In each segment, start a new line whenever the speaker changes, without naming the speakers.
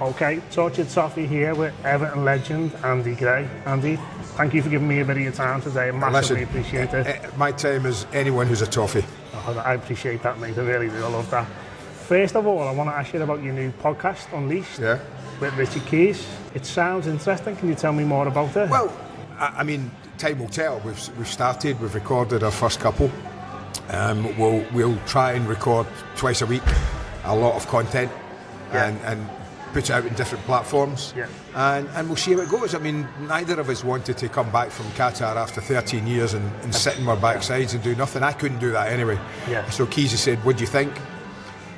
Okay, Tortured Toffee here with Everton legend Andy Gray. Andy, thank you for giving me a bit of your time today. I massively appreciate it.
My time is anyone who's a toffee.
Oh, I appreciate that, mate. I really do. I love that. First of all, I want to ask you about your new podcast, Unleashed, with Richard Keys. It sounds interesting. Can you tell me more about it?
Well, I mean, time will tell. We've started. We've recorded our first couple. We'll try and record twice a week, a lot of content, and put it out in different platforms, and we'll see how it goes. I mean, neither of us wanted to come back from Qatar after 13 years and sit in our backsides and do nothing. I couldn't do that anyway. So Keezy said, what do you think?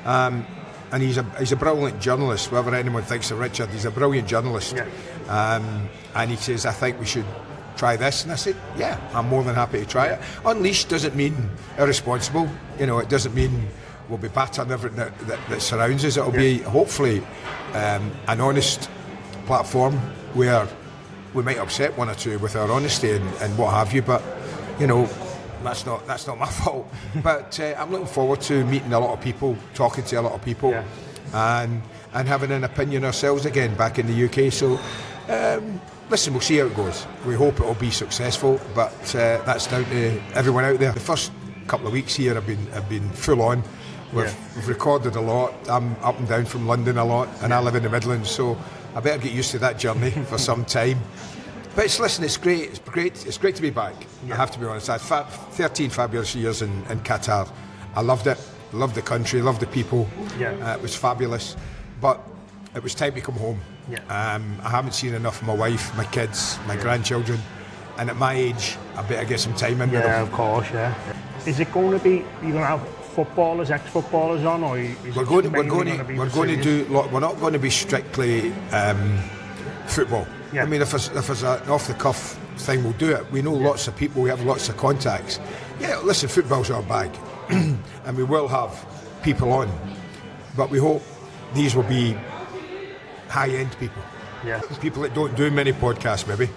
And he's a brilliant journalist. Whatever anyone thinks of Richard, he's a brilliant journalist. And he says, I think we should try this. And I said, yeah, I'm more than happy to try it. Unleashed doesn't mean irresponsible. You know, it doesn't mean we'll be battering everything that surrounds us. It'll be hopefully an honest platform where we might upset one or two with our honesty and what have you, but you know, that's not my fault. But I'm looking forward to meeting a lot of people, talking to a lot of people, and having an opinion ourselves again back in the UK. So listen, we'll see how it goes. We hope it will be successful, but that's down to everyone out there. The first couple of weeks here have been full on. We've recorded a lot. I'm up and down from London a lot, and I live in the Midlands, so I better get used to that journey for some time. But it's great. It's great to be back. I have to be honest. I had 13 fabulous years in Qatar. I loved it. Loved the country. Loved the people. It was fabulous. But it was time to come home. I haven't seen enough of my wife, my kids, my grandchildren, and at my age, I better get some time in with them.
Yeah, of course. Is it going to be? You're going to have footballers, ex-footballers on, or
we're going to do. We're not going to be strictly football. I mean, if there's an off-the-cuff thing, we'll do it. We know lots of people. We have lots of contacts. Listen, football's our bag, and we will have people on, but we hope these will be high-end people. People that don't do many podcasts, maybe,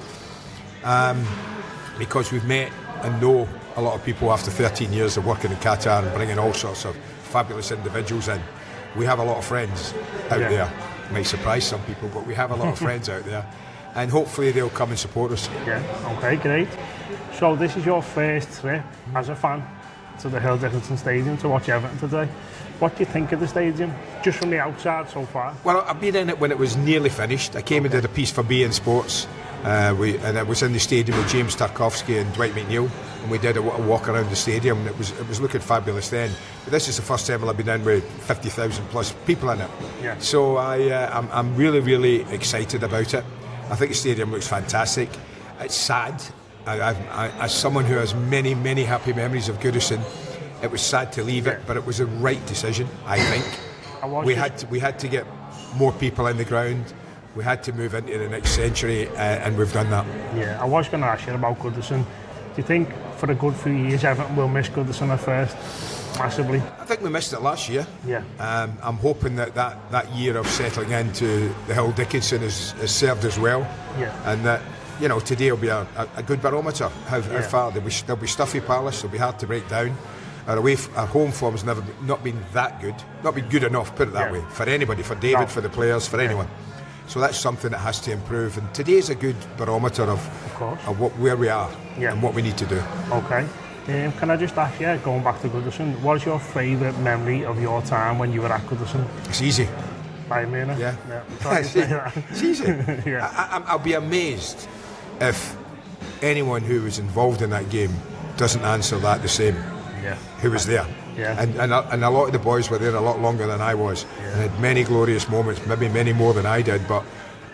because we've met and know a lot of people after 13 years of working in Qatar and bringing all sorts of fabulous individuals in. We have a lot of friends out there. It might surprise some people, but we have a lot of friends out there, and hopefully they'll come and support us.
Okay, great. So this is your first trip as a fan to the Hill Dickinson Stadium to watch Everton today. What do you think of the stadium, just from the outside so far? Well,
I've been in it when it was nearly finished. I came and did a piece for BN Sports, and I was in the stadium with James Tarkowski and Dwight McNeil, and we did a walk around the stadium, and it was looking fabulous then. But this is the first time I've been in with 50,000 plus people in it. So I'm really, really excited about it. I think the stadium looks fantastic. It's sad. As someone who has many, many happy memories of Goodison, it was sad to leave it, but it was a right decision, I think. We had to get more people in the ground. We had to move into the next century, and we've done that.
I was going to ask you about Goodison. Do you think for a good few years Everton will miss Goodison at first, massively? I
think we missed it last year. I'm hoping that year of settling into the Hill Dickinson has served us well, and that today will be a good barometer. How far there'll be stuffy Palace. It'll be hard to break down. Our home form's not been that good, not been good enough. Put it that way, for anybody, for David, for the players, for anyone. So that's something that has to improve. And today's a good barometer of where we are and what we need to do.
Okay. Can I just ask you, going back to Goodison, what is your favourite memory of your time when you were at Goodison?
It's easy.
Bayern Munich?
It's easy. I'll be amazed if anyone who was involved in that game doesn't answer that the same. Who was there? And a lot of the boys were there a lot longer than I was, and had many glorious moments, maybe many more than I did, but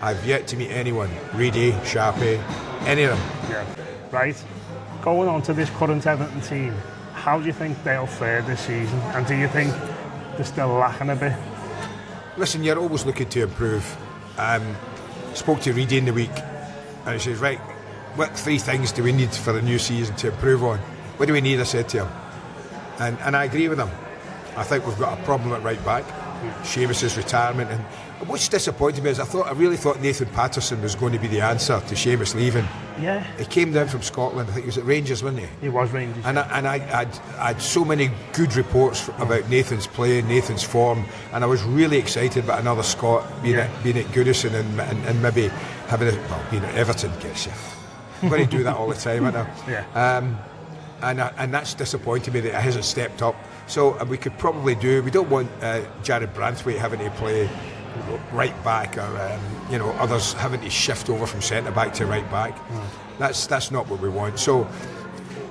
I've yet to meet anyone, Reedy, Sharpie, any of them.
Right, going on to this current Everton team, how do you think they'll fare this season, and do you think they're still lacking a bit?
Listen, you're always looking to improve. Spoke to Reedy in the week, and he says, right, what 3 things do we need for the new season to improve on? What do we need? I said to him. And I agree with him. I think we've got a problem at right back. Seamus's retirement. And what's disappointed me is I really thought Nathan Patterson was going to be the answer to Seamus leaving.
Yeah.
He came down from Scotland. I think he was at Rangers, wasn't he?
He was Rangers.
And I had so many good reports about Nathan's play, Nathan's form, and I was really excited about another Scot being at Goodison and maybe having being at Everton. Guess you. I'm going to do that all the time, aren't I? And that's disappointed me that he hasn't stepped up. So we could probably do. We don't want Jared Branthwaite having to play right back, or others having to shift over from centre back to right back. That's not what we want. So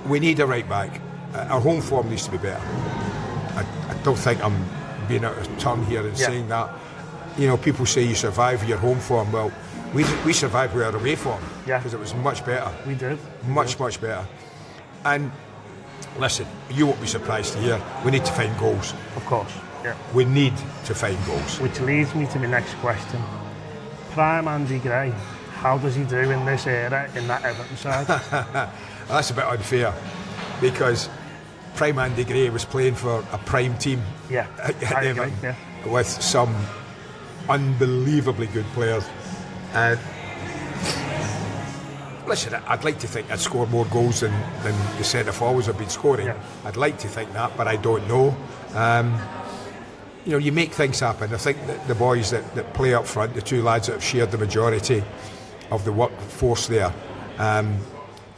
we need a right back. Our home form needs to be better. I don't think I'm being out of turn here in saying that. People say you survive with your home form. Well, we survived with our away form because it was much better.
We did.
Much better. And listen, you won't be surprised to hear we need to find goals.
Of course, yeah.
We need to find goals.
Which leads me to my next question. Prime Andy Gray, how does he do in this era in that Everton side?
That's a bit unfair because Prime Andy Gray was playing for a prime team at Everton with some unbelievably good players. And listen, I'd like to think I'd score more goals than the centre forwards have been scoring. Yeah. I'd like to think that, but I don't know. You make things happen. I think that the boys that play up front, the two lads that have shared the majority of the workforce there,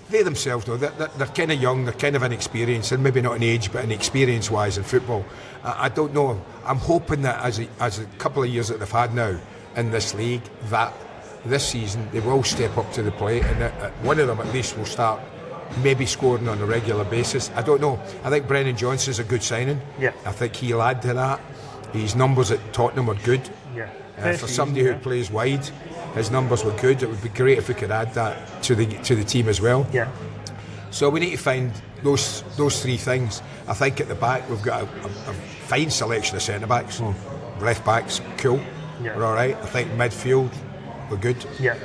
they themselves know that they're kind of young, they're kind of inexperienced, and maybe not in age, but in experience-wise in football. I don't know. I'm hoping that as a couple of years that they've had now in this league, that this season they will step up to the plate, and one of them at least will start maybe scoring on a regular basis. I don't know. I think Brennan Johnson's a good signing. Yeah. I think he'll add to that. His numbers at Tottenham are good. Yeah. For somebody who plays wide, his numbers were good. It would be great if we could add that to the team as well. Yeah. So we need to find those three things. I think at the back we've got a fine selection of centre backs. Left backs, cool. Yeah. We're all right. I think midfield, we're good. Yeah.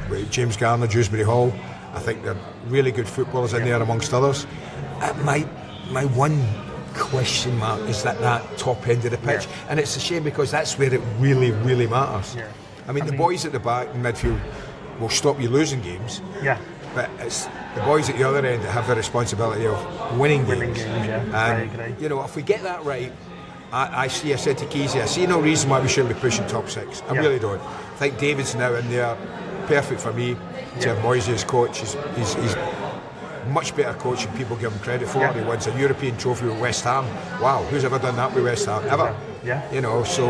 With James Garner, Dewsbury Hall, I think they're really good footballers in there amongst others. My one question mark is that top end of the pitch, and it's a shame because that's where it really, really matters. Yeah. I mean, the boys at the back in midfield will stop you losing games. Yeah. But it's the boys at the other end that have the responsibility of winning games. And I agree. If we get that right, I said to Keezy, I see no reason why we shouldn't be pushing top six. I really don't. I think David's now in there, perfect for me to have Moisey as coach. He's much better coach than people give him credit for. He wins a European trophy with West Ham. Wow, who's ever done that with West Ham? Ever? Yeah. So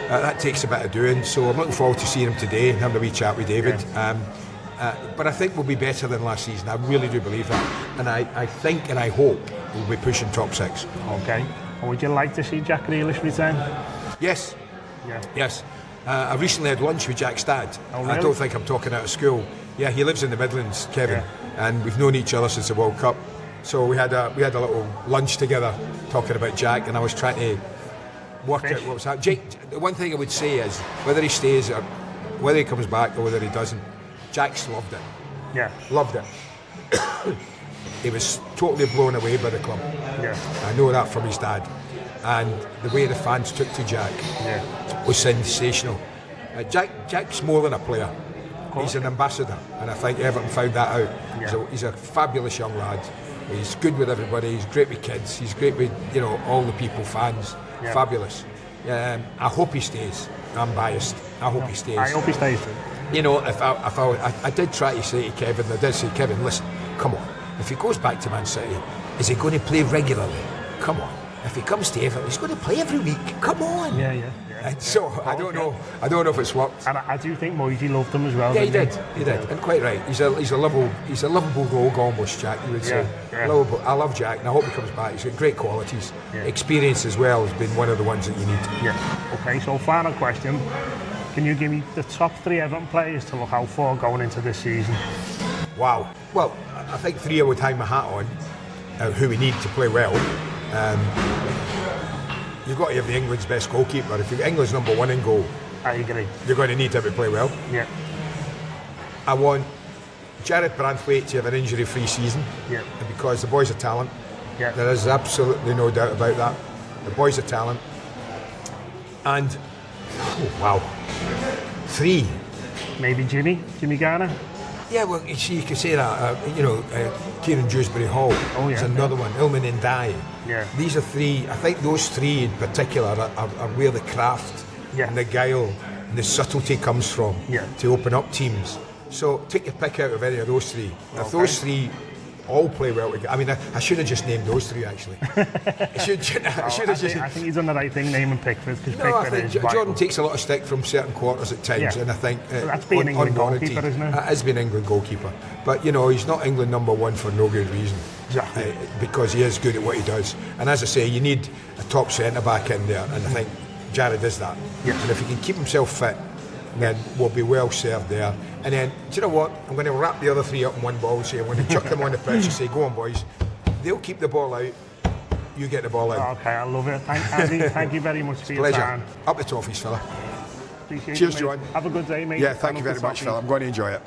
that takes a bit of doing. So I'm looking forward to seeing him today and having a wee chat with David. But I think we'll be better than last season. I really do believe that. And I think and I hope we'll be pushing top six. Okay. And would you like to see Jack Grealish return? Yes. Yeah. Yes. I recently had lunch with Jack's dad. Oh, really? I don't think I'm talking out of school. Yeah, he lives in the Midlands, Kevin, and we've known each other since the World Cup. So we had a little lunch together talking about Jack, and I was trying to work out what was happening. Jake, the one thing I would say is whether he stays or whether he comes back or whether he doesn't, Jack's loved it. Yeah, loved it. He was totally blown away by the club. Yeah, I know that from his dad, and the way the fans took to Jack was sensational. Jack's more than a player. He's an ambassador, and I think Everton found that out. Yeah. He's a fabulous young lad. He's good with everybody. He's great with kids. He's great with all the people, fans. Yeah. Fabulous. I hope he stays. I'm biased. I hope he stays. I hope he stays too. If I did try to say to Kevin, Kevin, listen, come on. If he goes back to Man City, is he going to play regularly? Come on. If he comes to Everton, he's going to play every week. Come on. Yeah. And so I don't know if it's worked. And I do think Moisey loved him as well. Yeah, he did, and quite right. He's a lovable dog almost, Jack. You would say. Yeah. Lovable. I love Jack, and I hope he comes back. He's got great qualities. Yeah. Experience as well has been one of the ones that you need. Yeah. Okay. So final question: can you give me the top 3 Everton players to look out for going into this season? Wow. Well, I think 3 I would hang my hat on. Who we need to play well. You've got to have the England's best goalkeeper. If you're England's number 1 in goal, I agree. You're going to need him to play well. Yeah. I want Jared Branthwaite to have an injury-free season. Yeah. Because the boy's a talent. Yeah. There is absolutely no doubt about that. The boy's a talent. And, oh, wow, 3.
Maybe Jimmy Garner.
Yeah, well, you see, you could say that, Kieran Dewsbury Hall is another one, Ilman Ndiaye.
Yeah.
These are 3, I think those 3 in particular are where the craft and the guile and the subtlety comes from to open up teams. So take your pick out of any of those 3. If those 3 all play well together, I mean, I should have just named those 3 actually. I
think he's done the right thing naming Pickford, because
I think Jordan takes a lot of stick from certain quarters at times, and I think
that's being England goalkeeper, isn't it?
That has been England goalkeeper, but he's not England number 1 for no good reason.
Exactly.
Because he is good at what he does, and as I say, you need a top centre back in there, and I think Jared is that. And if he can keep himself fit, then we'll be well served there. And then, do you know what? I'm going to wrap the other 3 up in one ball. I'm going to chuck them on the pitch and say, go on, boys. They'll keep the ball out. You get the ball in.
Okay, I love it. Thank you very much for your time.
Up the toffees, fella.
Appreciate
Cheers,
it,
John.
Have a good day, mate.
Yeah, thank you very much, fella. I'm going to enjoy it.